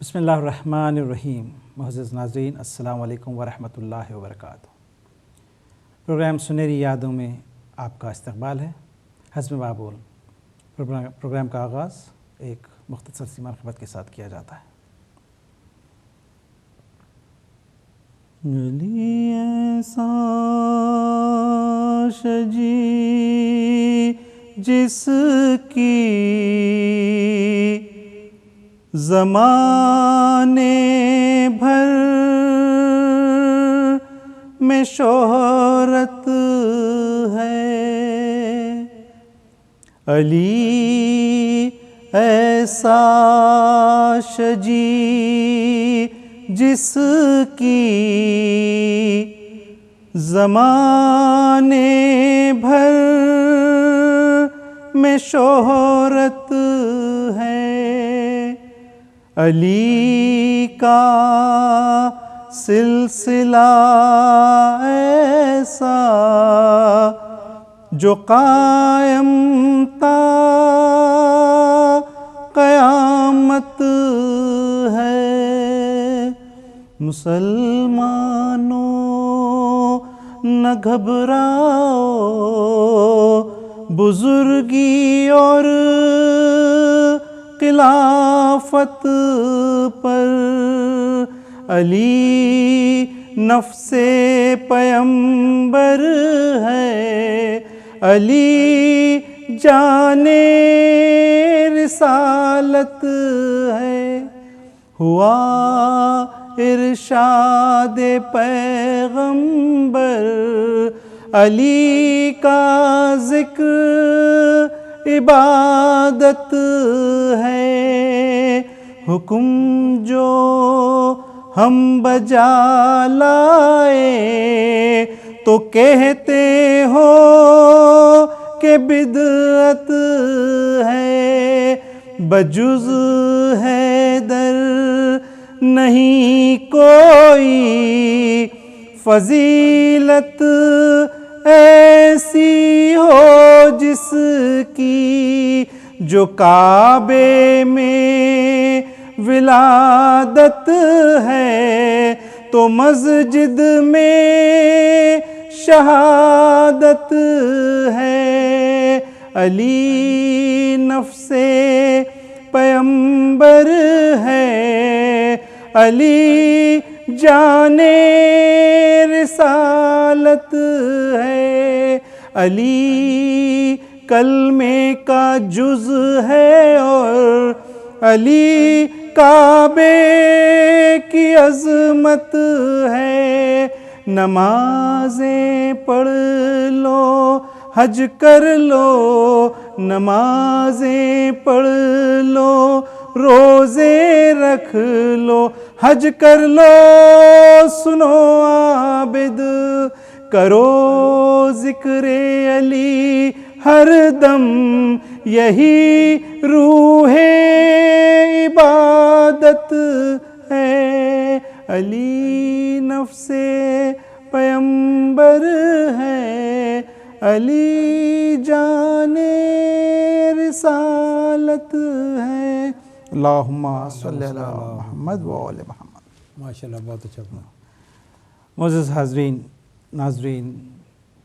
بسم اللہ الرحمن الرحیم۔ معزز ناظرین، السلام علیکم ورحمۃ اللہ وبرکاتہ۔ پروگرام سنہری یادوں میں آپ کا استقبال ہے۔ حسب معمول پروگرام کا آغاز ایک مختصر سی مرحبت کے ساتھ کیا جاتا ہے۔ گلی ایسا شجی جس کی زمانے بھر میں شہرت ہے، علی ایسا شجی جس کی زمانے بھر میں شہرت ہے، علی کا سلسلہ ایسا جو قائم تا قیامت ہے۔ مسلمانوں نہ گھبراؤ، بزرگی اور خلافت پر علی نفس پیمبر ہے، علی جان رسالت ہے۔ ہوا ارشاد پیغمبر، علی کا ذکر عبادت ہے، حکم جو ہم بجا لائے تو کہتے ہو کہ بدعت ہے، بجز حیدر نہیں کوئی فضیلت ایسی ہو جس کی، جو کعبے میں ولادت ہے تو مسجد میں شہادت ہے، علی نفس پیمبر ہے، علی جان رسالت ہے، علی کلمے کا جز ہے اور علی کعبے کی عظمت ہے۔ نمازیں پڑھ لو، حج کر لو، نمازیں پڑھ لو، روزے رکھ لو، حج کر لو، سنو عابد، کرو ذکر علی ہر دم، یہی روح عبادت ہے، علی نفس پیمبر ہے، علی جان رسالت ہے۔ اللہم صلی علی محمد وآل محمد۔ ماشاءاللہ، بہت اچھا بنا۔ معزز حاضرین، ناظرین،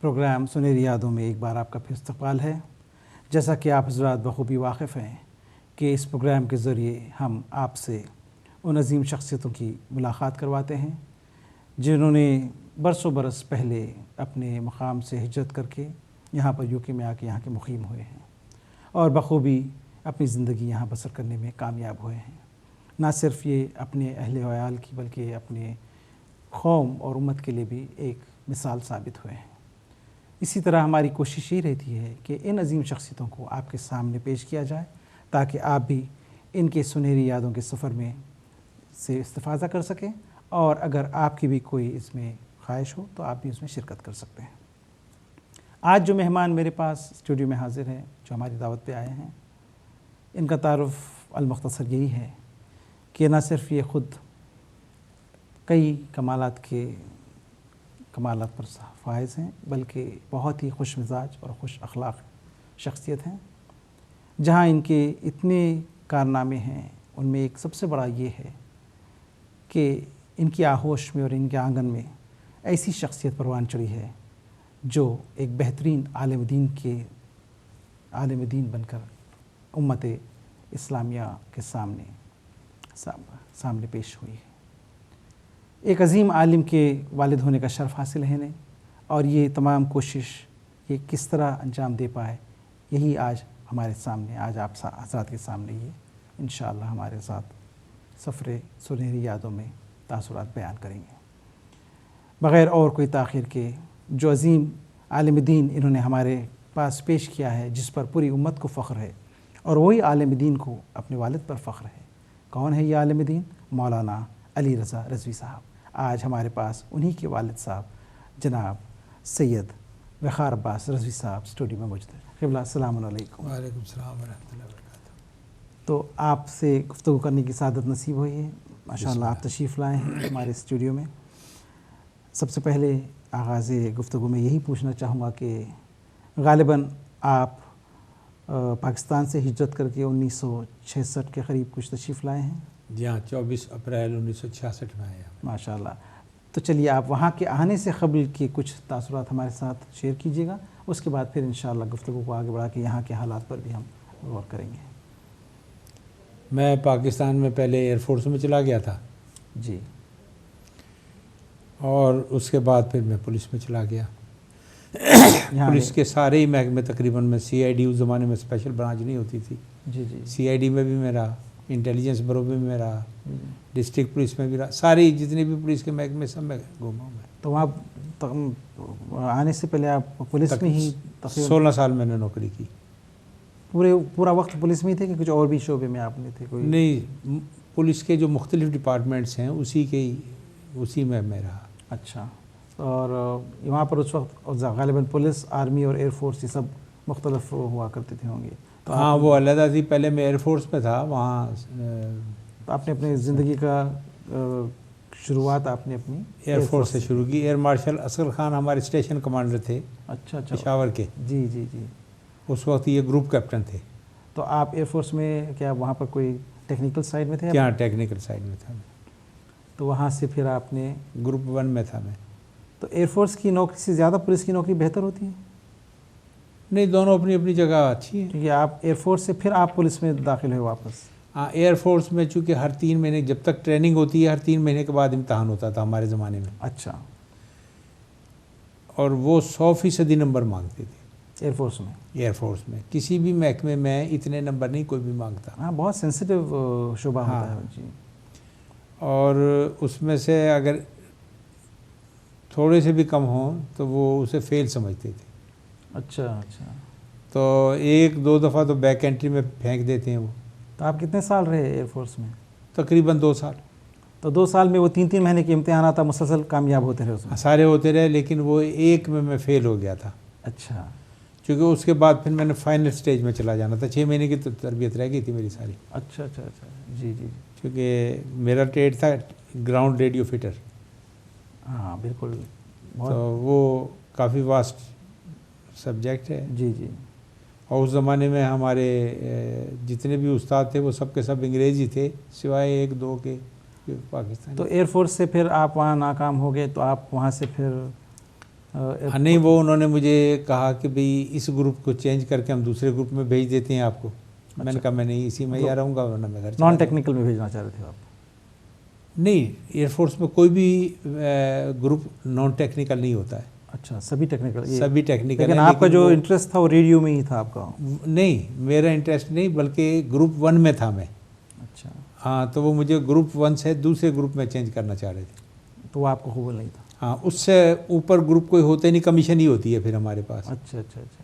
پروگرام سنہری یادوں میں ایک بار آپ کا پھر استقبال ہے۔ جیسا کہ آپ حضرات بخوبی واقف ہیں کہ اس پروگرام کے ذریعے ہم آپ سے ان عظیم شخصیتوں کی ملاقات کرواتے ہیں جنہوں نے برسوں برس پہلے اپنے مقام سے ہجرت کر کے یہاں پر یو کے میں آ کے یہاں کے مقیم ہوئے ہیں اور بخوبی اپنی زندگی یہاں بسر کرنے میں کامیاب ہوئے ہیں۔ نہ صرف یہ اپنے اہل و عیال کی بلکہ اپنے قوم اور امت کے لیے بھی ایک مثال ثابت ہوئے ہیں۔ اسی طرح ہماری کوشش یہ رہتی ہے کہ ان عظیم شخصیتوں کو آپ کے سامنے پیش کیا جائے تاکہ آپ بھی ان کے سنہری یادوں کے سفر میں سے استفادہ کر سکیں، اور اگر آپ کی بھی کوئی اس میں خواہش ہو تو آپ بھی اس میں شرکت کر سکتے ہیں۔ آج جو مہمان میرے پاس اسٹوڈیو میں حاضر ہیں، جو ہماری دعوت پہ آئے ہیں، ان کا تعارف المختصر یہی ہے کہ نہ صرف یہ خود کئی کمالات پر فائز ہیں بلکہ بہت ہی خوش مزاج اور خوش اخلاق شخصیت ہیں۔ جہاں ان کے اتنے کارنامے ہیں، ان میں ایک سب سے بڑا یہ ہے کہ ان کی آغوش میں اور ان کے آنگن میں ایسی شخصیت پروان چڑھی ہے جو ایک بہترین عالم دین بن کر امت اسلامیہ کے سامنے پیش ہوئی ہے. ایک عظیم عالم کے والد ہونے کا شرف حاصل ہے انہیں، اور یہ تمام کوشش یہ کس طرح انجام دے پائے، یہی آج ہمارے سامنے، آج آپ حضرات کے سامنے یہ انشاءاللہ ہمارے ساتھ سفر سنہری یادوں میں تاثرات بیان کریں گے. بغیر اور کوئی تاخیر کے جو عظیم عالم دین انہوں نے ہمارے پاس پیش کیا ہے، جس پر پوری امت کو فخر ہے، اور وہی عالم دین کو اپنے والد پر فخر ہے. کون ہے یہ عالم دین؟ مولانا علی رضا رضوی صاحب. آج ہمارے پاس انہی کے والد صاحب جناب سید وقار عباس رضوی صاحب اسٹوڈیو میں موجود ہیں. قبلہ السلام علیکم. وعلیکم السلام ورحمۃ اللہ وبرکاتہ. تو آپ سے گفتگو کرنے کی سعادت نصیب ہوئی ہے. ماشاءاللہ آپ تشریف لائے ہیں ہمارے اسٹوڈیو میں. سب سے پہلے آغاز گفتگو میں یہی پوچھنا چاہوں گا کہ غالباً آپ پاکستان سے ہجرت کر کے 1966 کے قریب کچھ تشریف لائے ہیں. جی ہاں، 24 اپریل 1966 میں آیا. ماشاءاللہ. تو چلیے آپ وہاں کے آنے سے قبل کے کچھ تاثرات ہمارے ساتھ شیئر کیجیے گا، اس کے بعد پھر انشاءاللہ گفتگو کو آگے بڑھا کے یہاں کے حالات پر بھی ہم غور کریں گے. میں پاکستان میں پہلے ایئر فورس میں چلا گیا تھا جی. اور اس کے بعد پھر میں پولیس میں چلا گیا. پولیس کے سارے ہی محکمے تقریباً میں CID اس زمانے میں اسپیشل برانچ نہیں ہوتی تھی. جی جی. CID میں بھی میں رہا، انٹیلیجنس برو میں بھی میں رہا، ڈسٹرکٹ پولیس میں بھی رہا، ساری جتنے بھی پولیس کے محکمے سب میں گھوما ہوں. میں تو وہاں آنے سے پہلے آپ پولیس میں ہی 16 سال میں نے نوکری کی. پورا وقت پولیس میں ہی تھے کہ کچھ اور بھی شعبے میں آپ نے تھے کوئی؟ نہیں، پولیس کے جو مختلف ڈپارٹمنٹس ہیں اسی میں میں رہا. اچھا. اور وہاں پر اس وقت غالباً پولیس، آرمی اور ایئر فورس یہ سب مختلف ہوا کرتے تھے ہوں گے. تو ہاں، وہ علیحدہ تھی. پہلے میں ایئر فورس میں تھا. وہاں تو آپ نے اپنی زندگی کا شروعات آپ نے اپنی ایئر فورس سے شروع کی. ایئر مارشل اصغر خان ہمارے اسٹیشن کمانڈر تھے. اچھا. پشاور کے. جی جی جی. اس وقت یہ گروپ کیپٹن تھے. تو آپ ایئر فورس میں کیا وہاں پر کوئی ٹیکنیکل سائڈ میں تھے؟ کیا ٹیکنیکل سائڈ میں تھا. تو وہاں سے پھر آپ نے گروپ 1 میں تھا میں. تو ایئر فورس کی نوکری سے زیادہ پولیس کی نوکری بہتر ہوتی ہے؟ نہیں، دونوں اپنی اپنی جگہ اچھی ہیں. کیونکہ آپ ایئر فورس سے پھر آپ پولیس میں داخل ہوئے واپس. ہاں، ایئر فورس میں چونکہ ہر 3 مہینے جب تک ٹریننگ ہوتی ہے، ہر 3 مہینے کے بعد امتحان ہوتا تھا ہمارے زمانے میں. اچھا. اور وہ 100% نمبر مانگتے تھے ایئر فورس میں؟ ایئر فورس میں کسی بھی محکمے میں اتنے نمبر نہیں کوئی بھی مانگتا. ہاں، بہت سینسیٹیو شعبہ ہوتا ہے. جی. اور اس میں سے اگر تھوڑے سے بھی کم ہوں تو وہ اسے فیل سمجھتے تھے. اچھا اچھا. تو 1-2 دفعہ تو بیک انٹری میں پھینک دیتے ہیں وہ. تو آپ کتنے سال رہے ایئر فورس میں؟ تقریباً 2 سال. تو 2 سال میں وہ 3 مہینے کے امتحانات مسلسل کامیاب ہوتے رہے اس میں؟ سارے ہوتے رہے، لیکن وہ ایک میں فیل ہو گیا تھا. اچھا. کیونکہ اس کے بعد پھر میں نے فائنل سٹیج میں چلا جانا تھا. 6 مہینے کی تو تربیت رہ گئی تھی میری ساری. اچھا اچھا اچھا. جی جی. کیونکہ میرا ٹریڈ تھا گراؤنڈ ریڈیو فٹر. ہاں بالکل. تو وہ کافی واسٹ سبجیکٹ ہے. جی جی. اور اس زمانے میں ہمارے جتنے بھی استاد تھے وہ سب کے سب انگریزی تھے، سوائے 1-2 کے پاکستانی. تو ایئر فورس سے پھر آپ وہاں ناکام ہو گئے تو آپ وہاں سے پھر نہیں، وہ انہوں نے مجھے کہا کہ بھئی اس گروپ کو چینج کر کے ہم دوسرے گروپ میں بھیج دیتے ہیں آپ کو. میں نے کہا میں نہیں، اسی میں ہی رہوں گا، ورنہ میں گھر نان ٹیکنیکل میں بھیجنا چاہ رہے تھے آپ؟ نہیں، ایئر فورس میں کوئی بھی گروپ نان ٹیکنیکل نہیں ہوتا ہے. اچھا، سبھی ٹیکنیکل؟ سبھی ٹیکنیکل. لیکن آپ کا جو انٹرسٹ تھا وہ ریڈیو میں ہی تھا آپ کا؟ نہیں، میرا انٹرسٹ نہیں، بلکہ گروپ 1 میں تھا میں. اچھا. ہاں، تو وہ مجھے گروپ 1 سے دوسرے گروپ میں چینج کرنا چاہ رہے تھے. تو وہ آپ کو قبول نہیں تھا؟ ہاں، اس سے اوپر گروپ کوئی ہوتا ہی نہیں، کمیشن ہی ہوتی ہے پھر ہمارے پاس. اچھا اچھا اچھا.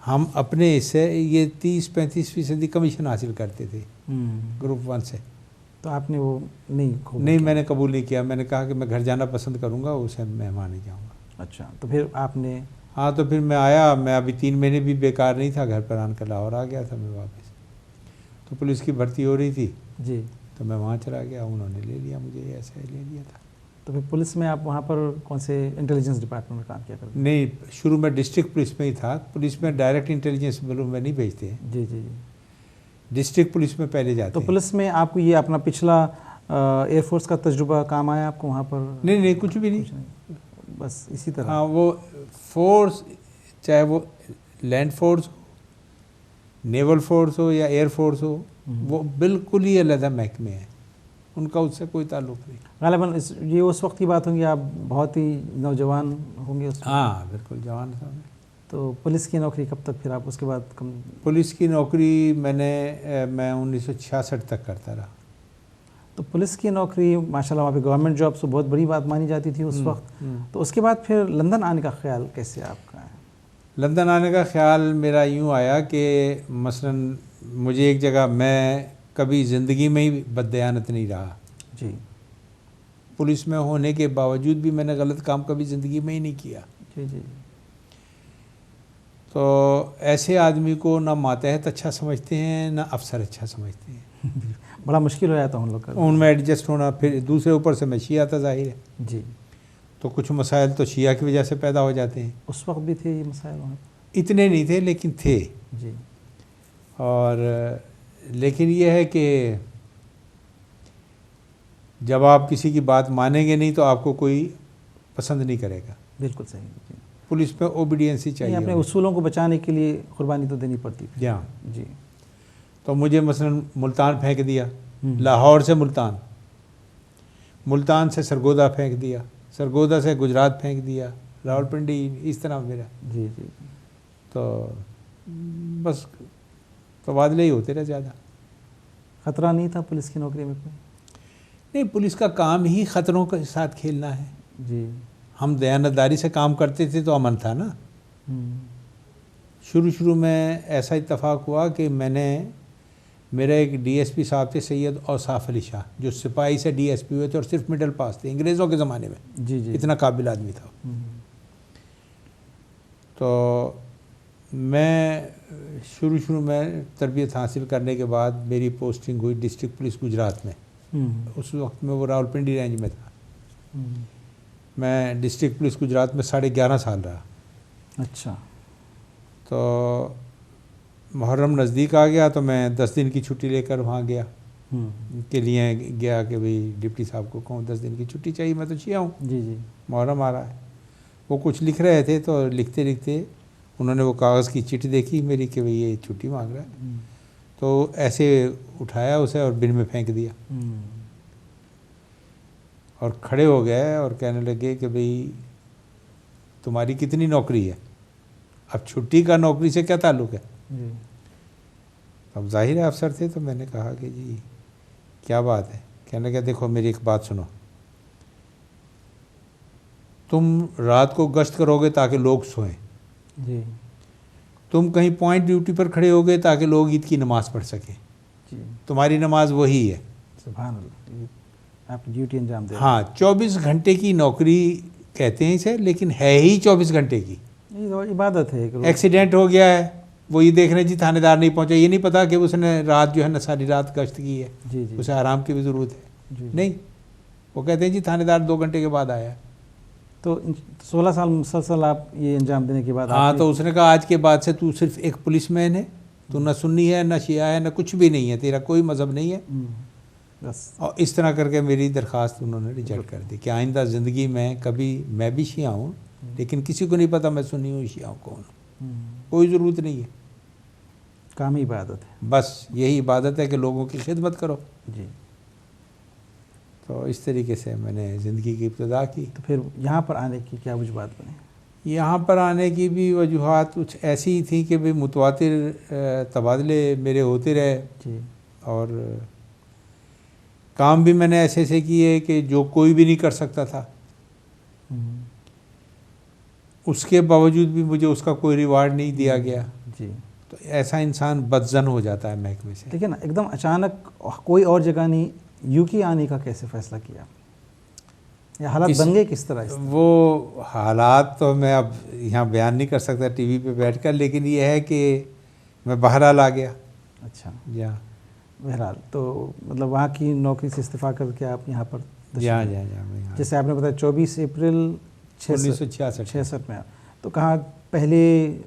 ہم اپنے اس سے یہ 30-35% کمیشن حاصل کرتے تھے گروپ 1 سے. تو آپ نے وہ نہیں میں نے قبول نہیں کیا. میں نے کہا کہ میں گھر جانا پسند کروں گا، اسے مہمان نہیں جاؤں گا. اچھا. تو پھر آپ نے؟ ہاں، تو پھر میں آیا. میں ابھی 3 مہینے بھی بیکار نہیں تھا، گھر پر آن کر لاہور آ گیا تھا میں واپس. تو پولیس کی بھرتی ہو رہی تھی. جی. تو میں وہاں چلا گیا، انہوں نے لے لیا مجھے، ایسے لے لیا تھا. تو پھر پولیس میں آپ وہاں پر کون سے انٹیلیجنس ڈپارٹمنٹ میں کام کیا کرتے؟ نہیں، شروع میں ڈسٹرکٹ پولیس میں ہی تھا. پولیس میں ڈائریکٹ انٹیلیجنس بیورو میں نہیں بھیجتے ہیں. جی جی جی. ڈسٹرکٹ پولیس میں پہلے جاتے تو ہیں. پولیس میں آپ کو یہ اپنا پچھلا ایئر فورس کا تجربہ کام آیا آپ کو وہاں پر؟ نہیں کچھ بھی نہیں, بس اسی طرح. ہاں وہ فورس چاہے وہ لینڈ فورس ہو, نیول فورس ہو یا ایئر فورس ہو, وہ بالکل ہی علیحدہ محکمے ہیں, ان کا اس سے کوئی تعلق نہیں. غالباً یہ اس وقت کی بات ہوں گی آپ بہت ہی نوجوان ہوں گے اس وقت. ہاں بالکل جوان تھا میں. تو پولیس کی نوکری کب تک پھر آپ اس کے بعد پولیس کی نوکری میں 1966 تک کرتا رہا. تو پولیس کی نوکری ماشاء اللہ وہاں پہ گورنمنٹ جاب سے بہت بڑی بات مانی جاتی تھی اس وقت. تو اس کے بعد پھر لندن آنے کا خیال کیسے آپ کا ہے؟ لندن آنے کا خیال میرا یوں آیا کہ مثلاً مجھے ایک جگہ, میں کبھی زندگی میں ہی بددیانت نہیں رہا. جی. پولیس میں ہونے کے باوجود بھی میں نے غلط کام کبھی زندگی میں ہی نہیں کیا. جی جی. تو ایسے آدمی کو نہ ماتحت اچھا سمجھتے ہیں نہ افسر اچھا سمجھتے ہیں. بڑا مشکل ہو جاتا ان لوگ کا ان میں ایڈجسٹ ہونا. پھر دوسرے اوپر سے میں شیعہ تھا ظاہر ہے. جی. تو کچھ مسائل تو شیعہ کی وجہ سے پیدا ہو جاتے ہیں. اس وقت بھی تھے یہ مسائل وہاں پہ؟ اتنے نہیں تھے لیکن تھے. جی. اور لیکن یہ ہے کہ جب آپ کسی کی بات مانیں گے نہیں تو آپ کو کوئی پسند نہیں کرے گا. بالکل صحیح. جی. پولیس میں اوبیڈینس ہی چاہیے. اپنے اصولوں کو بچانے کے لیے قربانی تو دینی پڑتی تھی. ہاں. جی. تو مجھے مثلاً ملتان پھینک دیا, لاہور سے ملتان, ملتان سے سرگودا پھینک دیا, سرگودا سے گجرات پھینک دیا, راولپنڈی, اس طرح میرا. جی جی. تو بس تبادلے ہی ہوتے رہے زیادہ. خطرہ نہیں تھا پولیس کی نوکری میں کوئی؟ نہیں, پولیس کا کام ہی خطروں کے ساتھ کھیلنا ہے. جی. ہم دیانتداری سے کام کرتے تھے تو امن تھا نا. شروع میں ایسا اتفاق ہوا کہ میرا ایک ڈی ایس پی صاحب تھے سید اوصاف علی شاہ, جو سپاہی سے ڈی ایس پی ہوئے تھے اور صرف مڈل پاس تھے انگریزوں کے زمانے میں. جی جی. اتنا قابل آدمی تھا. تو میں شروع میں تربیت حاصل کرنے کے بعد میری پوسٹنگ ہوئی ڈسٹرکٹ پولیس گجرات میں. اس وقت میں وہ راولپنڈی رینج میں تھا. میں ڈسٹرکٹ پولیس گجرات میں 11.5 سال رہا. اچھا. تو محرم نزدیک آ گیا تو میں 10 دن کی چھٹی لے کر وہاں گیا کے لیے گیا کہ بھئی ڈپٹی صاحب کو کہوں 10 دن کی چھٹی چاہیے, میں تو شیعہ ہوں. جی جی. محرم آ رہا ہے. وہ کچھ لکھ رہے تھے تو لکھتے انہوں نے وہ کاغذ کی چٹھی دیکھی میری کہ بھئی یہ چھٹی مانگ رہا ہے. تو ایسے اٹھایا اسے اور بن میں پھینک دیا. اور کھڑے ہو گئے اور کہنے لگے کہ بھئی تمہاری کتنی نوکری ہے, اب چھٹی کا نوکری سے کیا تعلق ہے؟ اب ظاہر ہے افسر تھے تو میں نے کہا کہ جی کیا بات ہے. کہنے لگا دیکھو میری ایک بات سنو, تم رات کو گشت کرو گے تاکہ لوگ سوئیں. جی. تم کہیں پوائنٹ ڈیوٹی پر کھڑے ہوگے تاکہ لوگ عید کی نماز پڑھ سکیں. جی. تمہاری نماز وہی ہے. سبحان اللہ, آپ ڈیوٹی انجام دے. ہاں 24 گھنٹے کی نوکری کہتے ہیں اسے, لیکن ہے ہی 24 گھنٹے کی. عبادت ہے. ایکسیڈنٹ ہو گیا ہے, وہ یہ دیکھ رہے جی تھانے دار نہیں پہنچا, یہ نہیں پتا کہ اس نے رات جو ہے نا ساری رات گشت کی ہے. جی جی. اسے آرام کی بھی ضرورت ہے. جی. نہیں, وہ کہتے ہیں جی تھانے دار 2 گھنٹے کے بعد آیا. تو 16 سال مسلسل آپ یہ انجام دینے کے بعد ہاں, تو اس نے کہا آج کے بعد سے تو صرف ایک پولیس مین ہے, تو نہ سنی ہے نہ شیعہ ہے نہ کچھ بھی نہیں ہے, تیرا کوئی مذہب نہیں ہے. بس. اور اس طرح کر کے میری درخواست انہوں نے ریجیکٹ کر دی کہ آئندہ زندگی میں کبھی, میں بھی شیعہ ہوں لیکن کسی کو نہیں پتا میں سنی ہوں شیعہ ہوں کون ہوں, کوئی ضرورت نہیں ہے. کام ہی عبادت ہے. بس یہی عبادت ہے کہ لوگوں کی خدمت کرو. جی. تو اس طریقے سے میں نے زندگی کی ابتدا کی. تو پھر یہاں پر آنے کی کیا وجوہات بنی؟ یہاں پر آنے کی بھی وجوہات کچھ ایسی ہی تھیں کہ بھئی متواتر تبادلے میرے ہوتے رہے. جی. اور کام بھی میں نے ایسے کیے کہ جو کوئی بھی نہیں کر سکتا تھا. اس کے باوجود بھی مجھے اس کا کوئی ریوارڈ نہیں دیا گیا. جی. تو ایسا انسان بدظن ہو جاتا ہے محکمے سے. لیکن ایک دم اچانک کوئی اور جگہ نہیں, یو کے آنے کا کیسے فیصلہ کیا, یا حالات بن گئے کس طرح؟ وہ حالات تو میں اب یہاں بیان نہیں کر سکتا ٹی وی پہ بیٹھ کر, لیکن یہ ہے کہ میں بہرحال آ گیا. اچھا. جی ہاں. بہرحال تو مطلب وہاں کی نوکری سے استعفیٰ کر کے آپ یہاں پر جی. جیسے آپ نے بتایا 24 اپریل 1966 میں, تو کہاں پہلے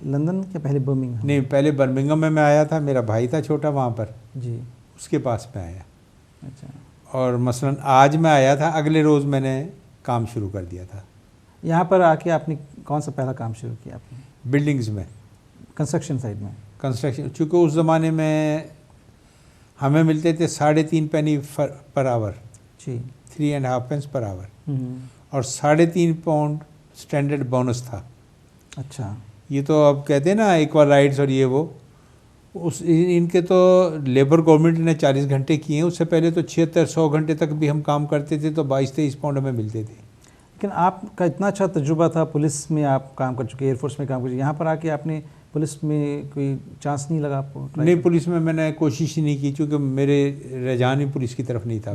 لندن یا پہلے برمنگھم؟ نہیں، پہلے برمنگھم میں آیا تھا، میرا بھائی تھا چھوٹا وہاں پر، جی اس کے پاس میں آیا. اچھا. اور مثلا آج میں آیا تھا، اگلے روز میں نے کام شروع کر دیا تھا. یہاں پر آ کے آپ نے کون سا پہلا کام شروع کیا آپ نے؟ بلڈنگز میں، کنسٹرکشن سائٹ میں؟ کنسٹرکشن، چونکہ اس زمانے میں ہمیں ملتے تھے 3.5 پینی پر آور، جی 3.5 پینس پر آور، اور 3.5 پاؤنڈ اسٹینڈرڈ بونس تھا. اچھا. یہ تو اب کہتے ہیں نا ایکول رائٹس اور یہ وہ، ان کے تو لیبر گورنمنٹ نے 40 گھنٹے کیے ہیں، اس سے پہلے تو 7600 گھنٹے تک بھی ہم کام کرتے تھے تو 22-23 پاؤنڈ ہمیں ملتے تھے. لیکن آپ کا اتنا اچھا تجربہ تھا، پولیس میں آپ کام کر چکے، ایئر فورس میں کام کر چکے، یہاں پر آ کے آپ نے پولیس میں کوئی چانس نہیں لگا آپ کو؟ نہیں، پولیس میں نے کوشش ہی نہیں کی، چونکہ میرے رجحان ہی پولیس کی طرف نہیں تھا.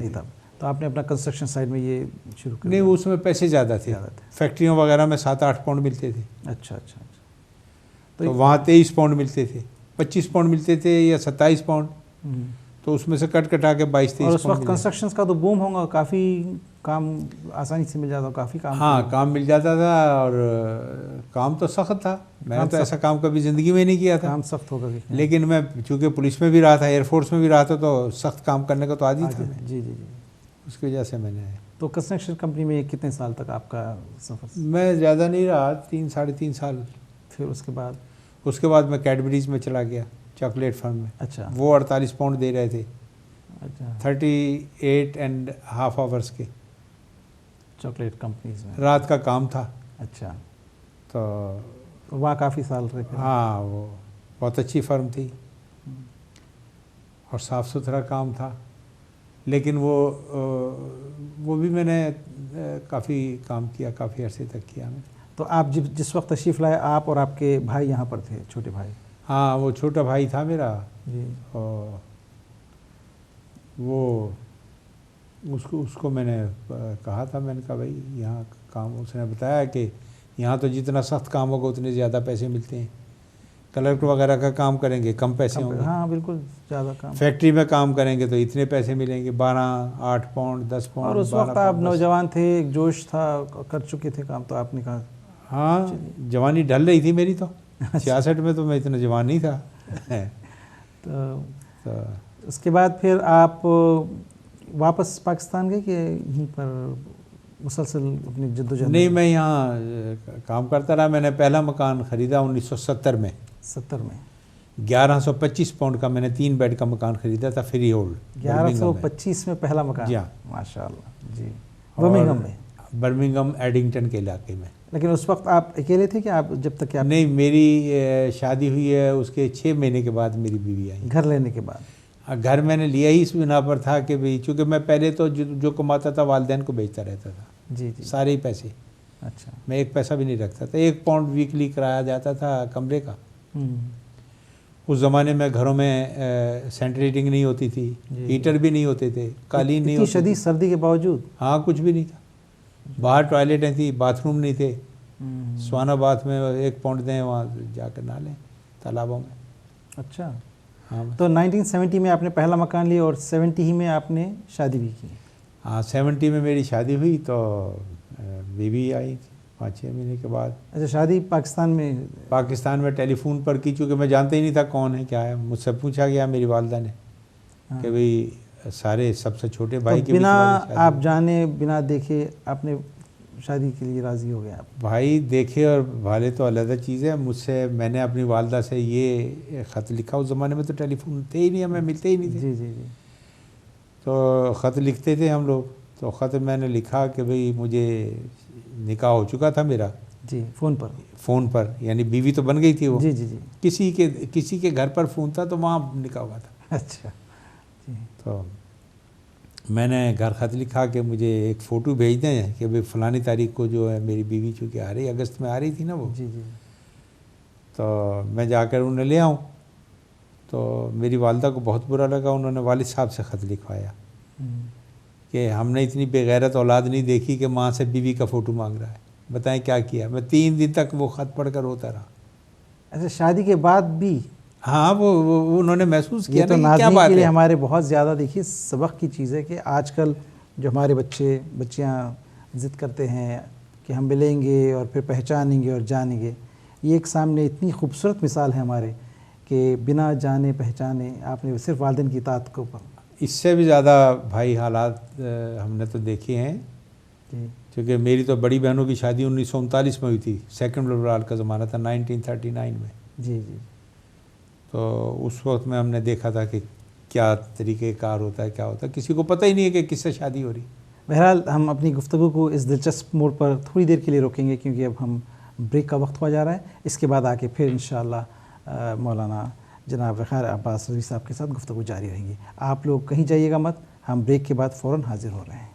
تو آپ نے اپنا کنسٹرکشن سائٹ میں یہ شروع کر؟ نہیں، اس میں پیسے زیادہ تھے، فیکٹریوں وغیرہ میں 7-8 پاؤنڈ ملتے تھے. اچھا اچھا اچھا. تو وہاں 23 پاؤنڈ ملتے تھے، 25 پاؤنڈ ملتے تھے یا 27 پاؤنڈ، تو اس میں سے کٹا کے 22-23 پاؤنڈ. اور اس وقت کنسٹرکشن کا تو بوم ہوگا، کافی کام آسانی سے مل جاتا، کافی کام. ہاں، کام مل جاتا تھا، اور کام تو سخت تھا. میں نے تو ایسا کام کبھی زندگی میں نہیں کیا تھا. کام سخت ہوگا. لیکن میں چونکہ پولیس میں بھی رہا تھا، ایئر فورس میں بھی رہا تھا، تو سخت کام کرنے کا تو عادی تھا. جی جی جی. اس کی وجہ سے میں نے. تو کنسٹرکشن کمپنی میں کتنے سال تک آپ کا سفر؟ میں زیادہ نہیں رہا، 3-3.5 سال. پھر اس کے بعد میں کیڈبریز میں چلا گیا، چاکلیٹ فرم میں. اچھا. وہ 48 پاؤنڈ دے رہے تھے. اچھا. 38.5 آورس کے چاکلیٹ کمپنیز میں رات کا کام تھا. اچھا. تو وہاں کافی سال رہے. ہاں، وہ بہت اچھی فرم تھی اور صاف ستھرا کام تھا. لیکن وہ بھی میں نے کافی کام کیا، کافی عرصے تک کیا میں. تو آپ جس وقت تشریف لائے، آپ اور آپ کے بھائی یہاں پر تھے، چھوٹے بھائی؟ ہاں، وہ چھوٹا بھائی تھا میرا. جی. اور وہ اس کو میں نے کہا تھا، میں نے کہا بھائی یہاں کام، اس نے بتایا کہ یہاں تو جتنا سخت کام ہوگا اتنے زیادہ پیسے ملتے ہیں. کلرک وغیرہ کا کام کریں گے کم پیسے ہوں گے. ہاں بالکل، زیادہ کام. فیکٹری میں کام کریں گے تو اتنے پیسے ملیں گے، 8 پاؤنڈ 10 پاؤنڈ. اور اس وقت آپ نوجوان تھے، ایک جوش تھا، کر چکے تھے کام، تو آپ نے کہا. ہاں، جوانی ڈھل رہی تھی میری تو. 66 میں تو میں اتنا جوان نہیں تھا. تو اس کے بعد پھر آپ واپس پاکستان گئے کہ یہیں پر مسلسل اپنی جدوجہد؟ نہیں، میں یہاں کام کرتا رہا. میں نے پہلا مکان خریدا 1970 میں. 70 میں 1125 پاؤنڈ کا میں نے 3 بیڈ کا مکان خریدا تھا، فری ہولڈ. 1125 میں پہلا مکان؟ جی ہاں، ماشاء اللہ. جی. برمنگھم میں؟ برمنگھم ایڈنگٹن کے علاقے میں. لیکن اس وقت آپ اکیلے تھے کہ آپ جب تک کہ آپ؟ نہیں، میری شادی ہوئی ہے، اس کے 6 مہینے کے بعد میری بیوی آئی. گھر لینے کے بعد؟ گھر میں نے لیا ہی اس بنا پر تھا کہ بھئی چونکہ میں پہلے تو جو کماتا تھا والدین کو بیچتا رہتا تھا. جی جی. سارے ہی پیسے. اچھا. میں ایک پیسہ بھی نہیں رکھتا تھا. 1 پاؤنڈ ویکلی کرایا جاتا تھا کمرے کا. اس زمانے میں گھروں میں سینٹر ہیٹنگ نہیں ہوتی تھی، ہیٹر بھی نہیں ہوتے تھے، قالین نہیں ہوتی. شدید سردی کے باوجود؟ ہاں، کچھ بھی نہیں تھا. باہر ٹوائلٹیں تھیں، باتھ روم نہیں تھے. سوانا باتھ میں 1 پاؤنڈ دیں، وہاں جا کر نہا لیں تالابوں میں. اچھا. ہاں. تو 1970 میں آپ نے پہلا مکان لیا اور 70 ہی میں آپ نے شادی بھی کی؟ ہاں، 70 میں میری شادی ہوئی تو بیوی آئی 5-6 مہینے کے بعد. اچھا. شادی پاکستان میں؟ پاکستان میں ٹیلی فون پر کی، چونکہ میں جانتا ہی نہیں تھا کون ہے کیا ہے. مجھ سے پوچھا گیا میری والدہ نے کہ بھئی سارے سب سے چھوٹے بھائی کے بنا آپ جانے بنا دیکھے آپ نے شادی کے لیے راضی ہو گئے آپ؟ بھائی دیکھے اور بھالے تو علیحدہ چیز ہے. میں نے اپنی والدہ سے یہ خط لکھا. اس زمانے میں تو ٹیلی فون تھے ہی نہیں، ہمیں ملتے ہی نہیں تھے. جی جی جی. تو خط لکھتے تھے ہم لوگ. تو خط میں نے لکھا کہ بھئی مجھے نکاح ہو چکا تھا میرا. جی. فون پر یعنی بیوی تو بن گئی تھی وہ. جی جی جی. کسی کے گھر پر فون تھا تو وہاں نکاح ہوا تھا. اچھا. جی. تو میں نے گھر خط لکھا کہ مجھے ایک فوٹو بھیج دیں کہ بھئی فلانی تاریخ کو جو ہے میری بیوی چونکہ آ رہی، اگست میں آ رہی تھی نا وہ. جی جی. تو میں جا کر انہیں لے آؤں. تو میری والدہ کو بہت برا لگا. انہوں نے والد صاحب سے خط لکھوایا کہ ہم نے اتنی بے غیرت اولاد نہیں دیکھی کہ ماں سے بیوی کا فوٹو مانگ رہا ہے. بتائیں کیا کیا. میں 3 دن تک وہ خط پڑھ کر روتا رہا. اچھا. شادی کے بعد بھی؟ ہاں، وہ انہوں نے محسوس کیا. یہ تو ناظرین کے لیے ہمارے بہت زیادہ دیکھیے سبق کی چیز ہے کہ آج کل جو ہمارے بچیاں ضد کرتے ہیں کہ ہم ملیں گے اور پھر پہچانیں گے اور جانیں گے، یہ ایک سامنے اتنی خوبصورت مثال ہے ہمارے کہ بنا جانے پہچانے آپ نے صرف والدین کی اطاعت کے اوپر. اس سے بھی زیادہ بھائی حالات ہم نے تو دیکھے ہیں، جی کیونکہ میری تو بڑی بہنوں کی شادی 1939 میں ہوئی تھی، سیکنڈ لبرال کا زمانہ تھا 1939 میں. جی جی. تو اس وقت میں ہم نے دیکھا تھا کہ کیا طریقہ کار ہوتا ہے، کیا ہوتا ہے، کسی کو پتہ ہی نہیں ہے کہ کس سے شادی ہو رہی. بہرحال ہم اپنی گفتگو کو اس دلچسپ موڑ پر تھوڑی دیر کے لیے روکیں گے، کیونکہ اب ہم بریک کا وقت ہوا جا رہا ہے. اس کے بعد آ کے پھر انشاءاللہ مولانا جناب وقار عباس رضوی صاحب کے ساتھ گفتگو جاری رہیں گی. آپ لوگ کہیں جائیے گا مت، ہم بریک کے بعد فوراً حاضر ہو رہے ہیں.